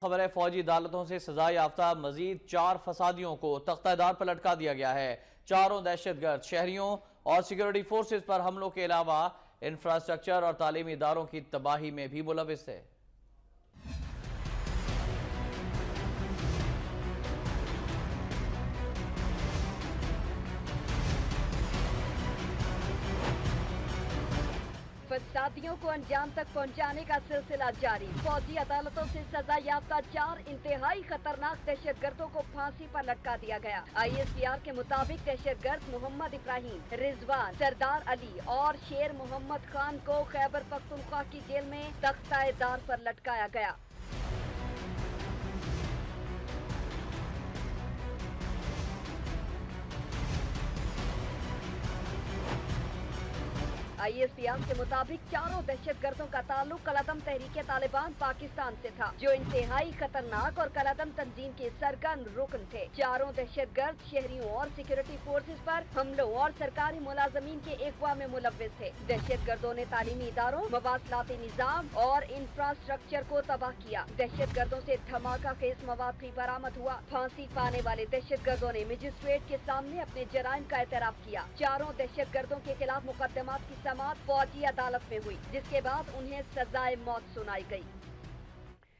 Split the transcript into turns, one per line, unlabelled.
خبر ہے فوجی عدالتوں سے سزا یافتہ مزید 4 فسادیوں کو تختہ دار پر لٹکا دیا گیا ہے۔ چاروں دہشت گرد شہریوں اور سیکیورٹی فورسز پر حملوں کے علاوہ انفراسٹرکچر اور تعلیمی اداروں کی تباہی میں بھی ملوث ہے۔
فسادیوں کو انجام تک پہنچانے کا سلسلہ جاری۔ فوجی عدالتوں سے سزا یافتہ 4 انتہائی خطرناک دہشت گردوں کو پھانسی پر لٹکا دیا گیا۔ ISPR کے مطابق دہشت گرد محمد ابراہیم، رضوان، سردار علی اور شیر محمد خان کو خیبر پختونخوا کی جیل میں تختہ دار پر لٹکایا گیا۔ ISPR کے مطابق چاروں دہشت گردوں کا تعلق کالعدم تحریک طالبان پاکستان سے تھا، جو انتہائی خطرناک اور کالعدم تنظیم کے سرگرم رکن تھے۔ چاروں دہشت گرد شہریوں اور سیکیورٹی فورسز پر حملوں اور سرکاری ملازمین کے اغوا میں ملوث تھے۔ دہشت گردوں نے تعلیمی اداروں، مواصلاتی نظام اور انفراسٹرکچر کو تباہ کیا۔ دہشت گردوں سے دھماکہ خیز مواد بھی برآمد ہوا۔ پھانسی پانے والے دہشت گردوں نے مجسٹریٹ کے سامنے اپنے جرائم کا اعتراف کیا۔ چاروں دہشت گردوں کے خلاف مقدمات کی سماعت فوجی عدالت میں ہوئی، جس کے بعد انہیں سزائے موت سنائی گئی۔